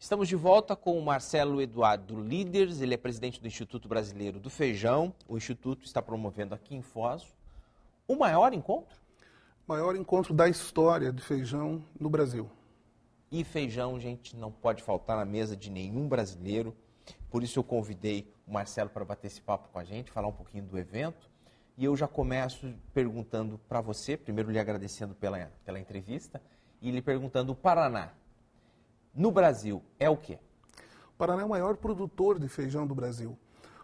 Estamos de volta com o Marcelo Eduardo Líderes, ele é presidente do Instituto Brasileiro do Feijão. O Instituto está promovendo aqui em Foz o maior encontro? Maior encontro da história de feijão no Brasil. E feijão, gente, não pode faltar na mesa de nenhum brasileiro. Por isso eu convidei o Marcelo para bater esse papo com a gente, falar um pouquinho do evento. E eu já começo perguntando para você, primeiro lhe agradecendo pela entrevista, e lhe perguntando: o Paraná, no Brasil, é o quê? O Paraná é o maior produtor de feijão do Brasil.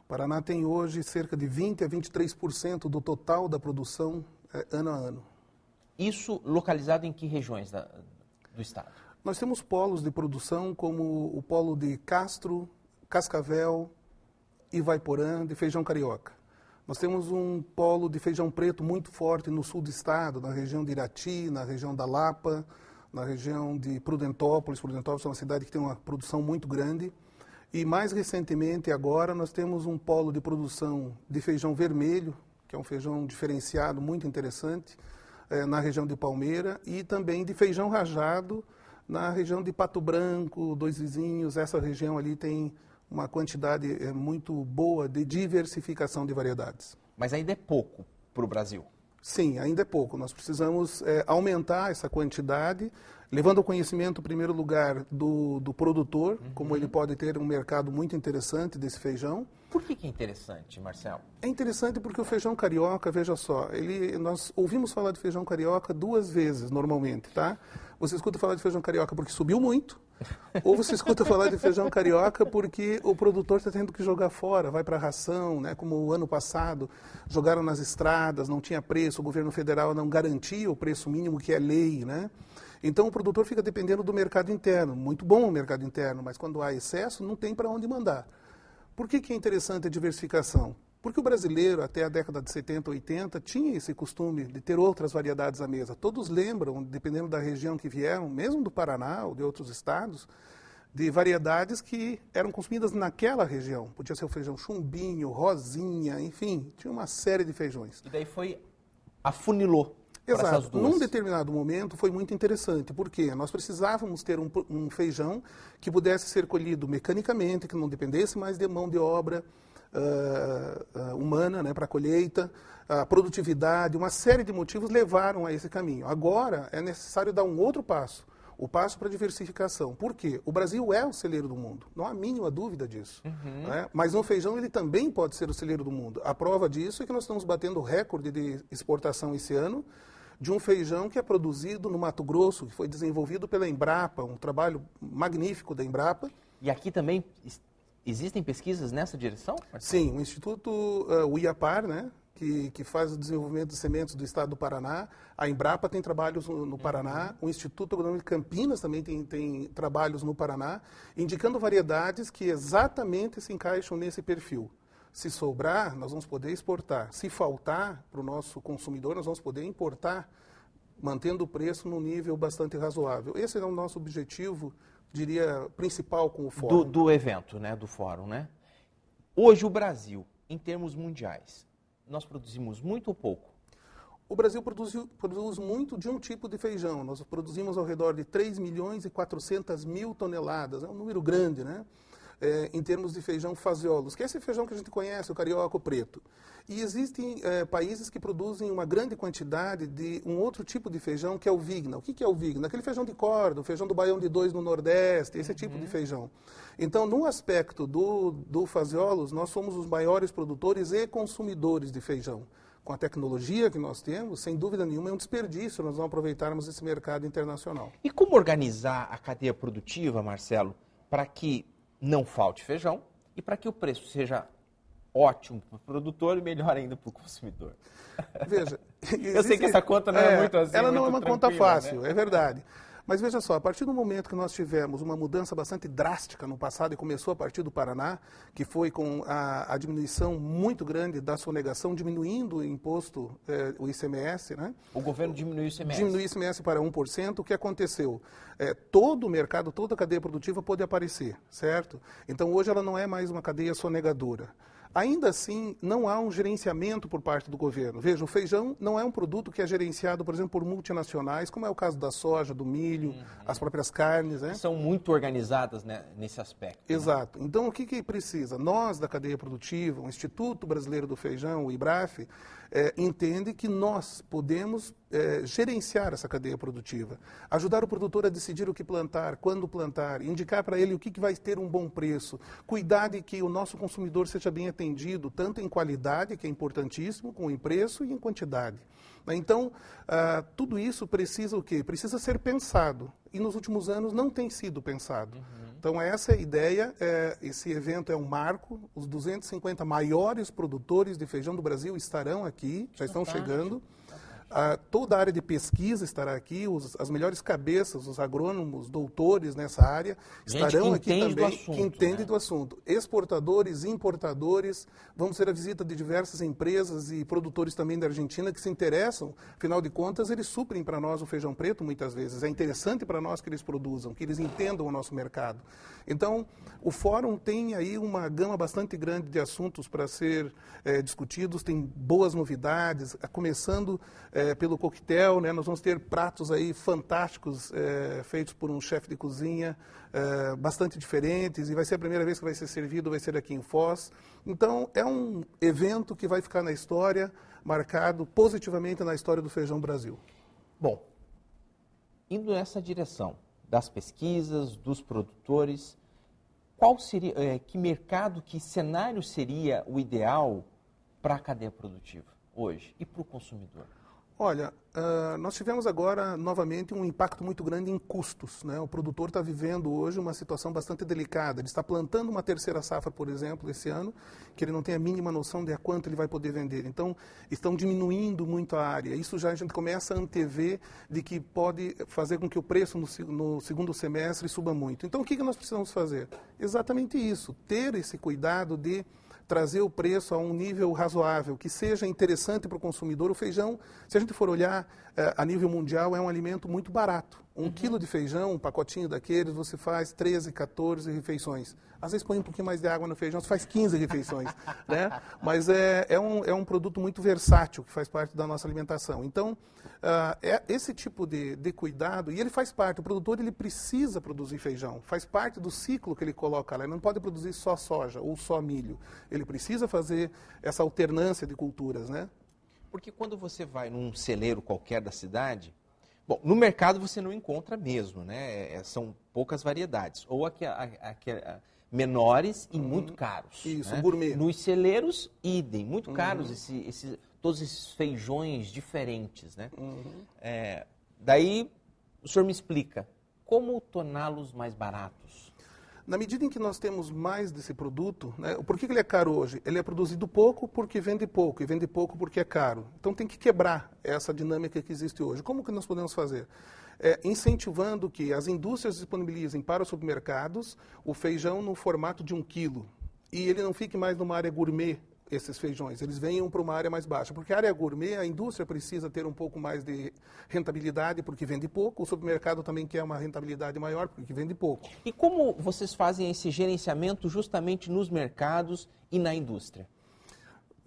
O Paraná tem hoje cerca de 20% a 23% do total da produção ano a ano. Isso localizado em que regiões do estado? Nós temos polos de produção como o polo de Castro, Cascavel, Ivaiporã, de feijão carioca. Nós temos um polo de feijão preto muito forte no sul do estado, na região de Irati, na região da Lapa, na região de Prudentópolis. Prudentópolis é uma cidade que tem uma produção muito grande. E mais recentemente, agora, nós temos um polo de produção de feijão vermelho, que é um feijão diferenciado, muito interessante, na região de Palmeira, e também de feijão rajado na região de Pato Branco, Dois Vizinhos. Essa região ali tem uma quantidade muito boa de diversificação de variedades. Mas ainda é pouco para o Brasil. Sim, ainda é pouco. Nós precisamos aumentar essa quantidade, levando ao conhecimento, em primeiro lugar, do produtor, como ele pode ter um mercado muito interessante desse feijão. Por que é interessante, Marcelo? É interessante porque o feijão carioca, veja só, nós ouvimos falar de feijão carioca 2 vezes, normalmente, tá? Você escuta falar de feijão carioca porque subiu muito, ou você escuta falar de feijão carioca porque o produtor está tendo que jogar fora, vai para a ração, né? Como o ano passado, jogaram nas estradas, não tinha preço, o governo federal não garantia o preço mínimo, que é lei, né? Então o produtor fica dependendo do mercado interno. Muito bom o mercado interno, mas quando há excesso, não tem para onde mandar. Por que é interessante a diversificação? Porque o brasileiro, até a década de 70, 80, tinha esse costume de ter outras variedades à mesa. Todos lembram, dependendo da região que vieram, mesmo do Paraná ou de outros estados, de variedades que eram consumidas naquela região. Podia ser o feijão chumbinho, rosinha, enfim, tinha uma série de feijões. E daí afunilou. Exato. Num determinado momento foi muito interessante, porque nós precisávamos ter um feijão que pudesse ser colhido mecanicamente, que não dependesse mais de mão de obra humana, né, para a colheita. A produtividade, uma série de motivos levaram a esse caminho. Agora é necessário dar um outro passo, o passo para a diversificação. Por quê? O Brasil é o celeiro do mundo, não há a mínima dúvida disso. Né? Mas no feijão ele também pode ser o celeiro do mundo. A prova disso é que nós estamos batendo o recorde de exportação esse ano, de um feijão que é produzido no Mato Grosso, que foi desenvolvido pela Embrapa, um trabalho magnífico da Embrapa. E aqui também existem pesquisas nessa direção? Sim, o Instituto, o IAPAR, né, que faz o desenvolvimento de sementes do estado do Paraná, a Embrapa tem trabalhos no Paraná, o Instituto Agronômico de Campinas também tem trabalhos no Paraná, indicando variedades que exatamente se encaixam nesse perfil. Se sobrar, nós vamos poder exportar. Se faltar para o nosso consumidor, nós vamos poder importar, mantendo o preço num nível bastante razoável. Esse é o nosso objetivo, diria, principal com o fórum. Do evento, né, do fórum, né? Hoje o Brasil, em termos mundiais, nós produzimos muito ou pouco? O Brasil produz muito de um tipo de feijão. Nós produzimos ao redor de 3 milhões e 400 mil toneladas. É um número grande, né? Em termos de feijão faziolos, que é esse feijão que a gente conhece, o carioca, o preto. E existem países que produzem uma grande quantidade de um outro tipo de feijão, que é o Vigna. O que é o Vigna? Aquele feijão de corda, o feijão do Baião de 2 no Nordeste, esse tipo de feijão. Então, no aspecto do faziolos, nós somos os maiores produtores e consumidores de feijão. Com a tecnologia que nós temos, sem dúvida nenhuma, é um desperdício nós não aproveitarmos esse mercado internacional. E como organizar a cadeia produtiva, Marcelo, para que não falte feijão e para que o preço seja ótimo para o produtor e melhor ainda para o consumidor? Veja, eu sei que essa conta não é muito assim. Ela não é uma conta fácil, né? É verdade. Mas veja só, a partir do momento que nós tivemos uma mudança bastante drástica no passado, e começou a partir do Paraná, que foi com a diminuição muito grande da sonegação, diminuindo o imposto, o ICMS, né? O governo diminuiu o ICMS. Diminuiu o ICMS para 1%, o que aconteceu? Todo o mercado, toda a cadeia produtiva pôde aparecer, certo? Então hoje ela não é mais uma cadeia sonegadora. Ainda assim, não há um gerenciamento por parte do governo. Veja, o feijão não é um produto que é gerenciado, por exemplo, por multinacionais, como é o caso da soja, do milho, as próprias carnes, né? São muito organizadas, né, nesse aspecto. Exato. Então, o que precisa? Nós, da cadeia produtiva, o Instituto Brasileiro do Feijão, o IBRAF, entende que nós podemos gerenciar essa cadeia produtiva, ajudar o produtor a decidir o que plantar, quando plantar, indicar para ele o que vai ter um bom preço, cuidar de que o nosso consumidor seja bem atendido, tanto em qualidade, que é importantíssimo, como em preço e em quantidade. Então, tudo isso precisa o quê? Precisa ser pensado. E nos últimos anos não tem sido pensado. Então, essa é a ideia. Esse evento é um marco. Os 250 maiores produtores de feijão do Brasil estarão aqui, já estão chegando. Toda a área de pesquisa estará aqui, as melhores cabeças, os agrônomos, doutores nessa área, estarão aqui também, que entendem do assunto. Exportadores, importadores, vamos ter a visita de diversas empresas e produtores também da Argentina que se interessam, afinal de contas, eles suprem para nós o feijão preto muitas vezes. É interessante para nós que eles produzam, que eles entendam o nosso mercado. Então, o fórum tem aí uma gama bastante grande de assuntos para ser discutidos, tem boas novidades, começando pelo coquetel, né? Nós vamos ter pratos aí fantásticos feitos por um chefe de cozinha, bastante diferentes, e vai ser a primeira vez que vai ser servido, vai ser aqui em Foz. Então, é um evento que vai ficar na história, marcado positivamente na história do feijão Brasil. Bom, indo nessa direção das pesquisas, dos produtores, qual seria, que mercado, que cenário seria o ideal para a cadeia produtiva hoje e para o consumidor? Olha, nós tivemos agora, novamente, um impacto muito grande em custos, né? O produtor está vivendo hoje uma situação bastante delicada. Ele está plantando uma terceira safra, por exemplo, esse ano, que ele não tem a mínima noção de a quanto ele vai poder vender. Então, estão diminuindo muito a área. Isso já a gente começa a antever de que pode fazer com que o preço no segundo semestre suba muito. Então, o que nós precisamos fazer? Exatamente isso, ter esse cuidado de trazer o preço a um nível razoável, que seja interessante para o consumidor. O feijão, se a gente for olhar a nível mundial, é um alimento muito barato. Um quilo de feijão, um pacotinho daqueles, você faz 13, 14 refeições. Às vezes põe um pouquinho mais de água no feijão, você faz 15 refeições. Né? Mas é um produto muito versátil, que faz parte da nossa alimentação. Então, esse tipo de cuidado, e ele faz parte, o produtor ele precisa produzir feijão, faz parte do ciclo que ele coloca lá. Ele não pode produzir só soja ou só milho. Ele precisa fazer essa alternância de culturas, né? Porque quando você vai num celeiro qualquer da cidade, bom, no mercado você não encontra mesmo, né? São poucas variedades. Ou menores e muito caros. Isso, né? gourmet. Nos celeiros, idem, muito caros todos esses feijões diferentes, né? Daí, o senhor me explica, como torná-los mais baratos? Na medida em que nós temos mais desse produto, né, por que ele é caro hoje? Ele é produzido pouco porque vende pouco, e vende pouco porque é caro. Então tem que quebrar essa dinâmica que existe hoje. Como que nós podemos fazer? Incentivando que as indústrias disponibilizem para os supermercados o feijão no formato de 1 quilo. E ele não fique mais numa área gourmet, esses feijões, eles venham para uma área mais baixa. Porque a área gourmet, a indústria precisa ter um pouco mais de rentabilidade porque vende pouco, o supermercado também quer uma rentabilidade maior porque vende pouco. E como vocês fazem esse gerenciamento justamente nos mercados e na indústria?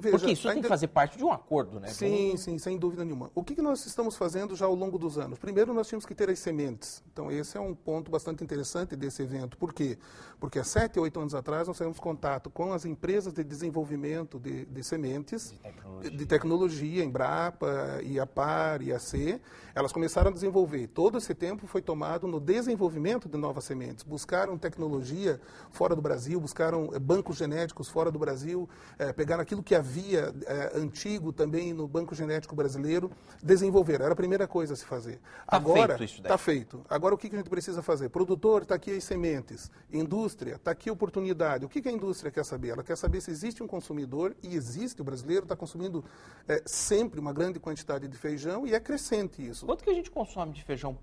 Veja, porque isso tem que fazer parte de um acordo, né? Sim, sem dúvida nenhuma. O que nós estamos fazendo já ao longo dos anos? Primeiro, nós tínhamos que ter as sementes. Então, esse é um ponto bastante interessante desse evento. Por quê? Porque há 7, 8 anos atrás, nós tivemos contato com as empresas de desenvolvimento de sementes, de tecnologia, Embrapa, IAPAR, IAC. Elas começaram a desenvolver. Todo esse tempo foi tomado no desenvolvimento de novas sementes. Buscaram tecnologia fora do Brasil, buscaram bancos genéticos fora do Brasil, pegaram aquilo que havia antigo também no Banco Genético Brasileiro, desenvolver. Era a primeira coisa a se fazer. Agora está feito. Agora o que a gente precisa fazer? Produtor, está aqui as sementes. Indústria, está aqui a oportunidade. O que a indústria quer saber? Ela quer saber se existe um consumidor, e existe, o brasileiro está consumindo sempre uma grande quantidade de feijão, e é crescente isso. Quanto que a gente consome de feijão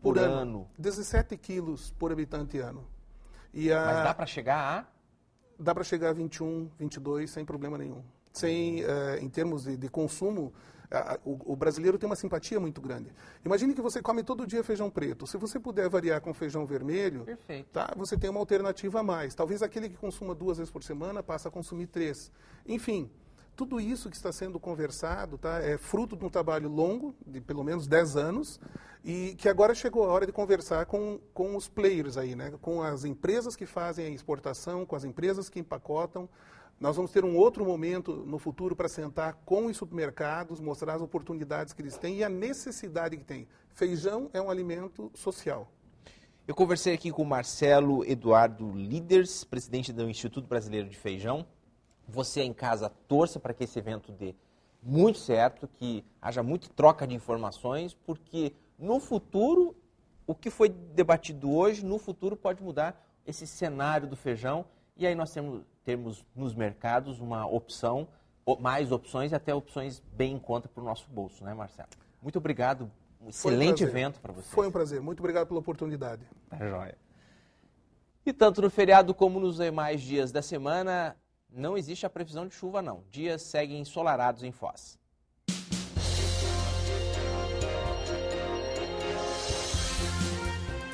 por ano? 17 quilos por habitante ano. Mas dá para chegar a... Dá para chegar a 21, 22, sem problema nenhum. em termos de consumo, o brasileiro tem uma simpatia muito grande. Imagine que você come todo dia feijão preto. Se você puder variar com feijão vermelho, tá, você tem uma alternativa a mais. Talvez aquele que consuma 2 vezes por semana passe a consumir 3. Enfim, tudo isso que está sendo conversado, tá, é fruto de um trabalho longo, de pelo menos 10 anos, e que agora chegou a hora de conversar com os players aí, né, com as empresas que fazem a exportação, com as empresas que empacotam. Nós vamos ter um outro momento no futuro para sentar com os supermercados, mostrar as oportunidades que eles têm e a necessidade que tem. Feijão é um alimento social. Eu conversei aqui com o Marcelo Eduardo Liders, presidente do Instituto Brasileiro de Feijão. Você em casa torça para que esse evento dê muito certo, que haja muita troca de informações, porque no futuro, o que foi debatido hoje, no futuro pode mudar esse cenário do feijão. E aí nós temos nos mercados uma opção, mais opções e até opções bem em conta para o nosso bolso, né, Marcelo? Muito obrigado, um excelente evento para você. Foi um prazer, muito obrigado pela oportunidade. Tá joia. E tanto no feriado como nos demais dias da semana, não existe a previsão de chuva não. Dias seguem ensolarados em Foz.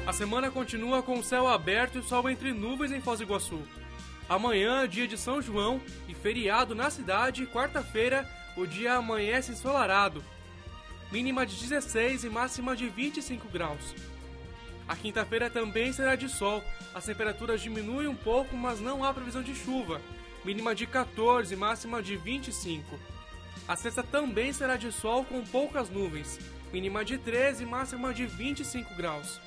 A semana continua com o céu aberto e sol entre nuvens em Foz do Iguaçu. Amanhã, dia de São João e feriado na cidade, quarta-feira, o dia amanhece ensolarado. Mínima de 16 e máxima de 25 graus. A quinta-feira também será de sol. As temperaturas diminuem um pouco, mas não há previsão de chuva. Mínima de 14 e máxima de 25. A sexta também será de sol com poucas nuvens. Mínima de 13 e máxima de 25 graus.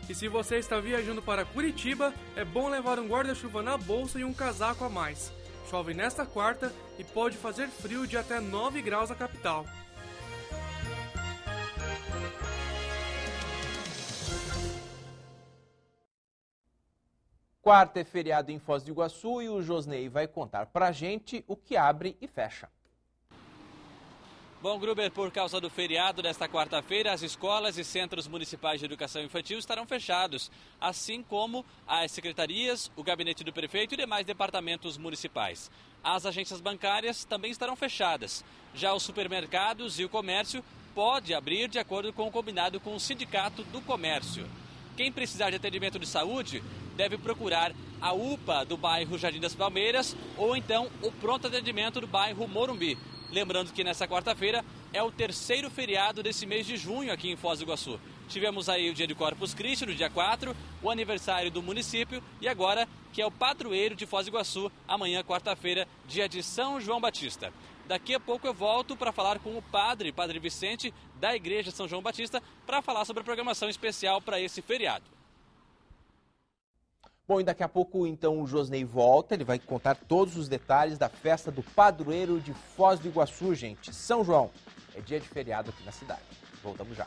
E se você está viajando para Curitiba, é bom levar um guarda-chuva na bolsa e um casaco a mais. Chove nesta quarta e pode fazer frio de até 9 graus na capital. Quarta é feriado em Foz do Iguaçu e o Josnei vai contar pra gente o que abre e fecha. Bom, Gruber, por causa do feriado desta quarta-feira, as escolas e centros municipais de educação infantil estarão fechados, assim como as secretarias, o gabinete do prefeito e demais departamentos municipais. As agências bancárias também estarão fechadas. Já os supermercados e o comércio pode abrir de acordo com o combinado com o Sindicato do Comércio. Quem precisar de atendimento de saúde deve procurar a UPA do bairro Jardim das Palmeiras ou então o pronto atendimento do bairro Morumbi. Lembrando que nessa quarta-feira é o terceiro feriado desse mês de junho aqui em Foz do Iguaçu. Tivemos aí o dia de Corpus Christi, no dia 4, o aniversário do município e agora que é o padroeiro de Foz do Iguaçu, amanhã, quarta-feira, dia de São João Batista. Daqui a pouco eu volto para falar com o Padre Vicente, da Igreja São João Batista, para falar sobre a programação especial para esse feriado. Bom, e daqui a pouco, então, o Josnei volta, ele vai contar todos os detalhes da festa do padroeiro de Foz do Iguaçu, gente. São João, é dia de feriado aqui na cidade. Voltamos já.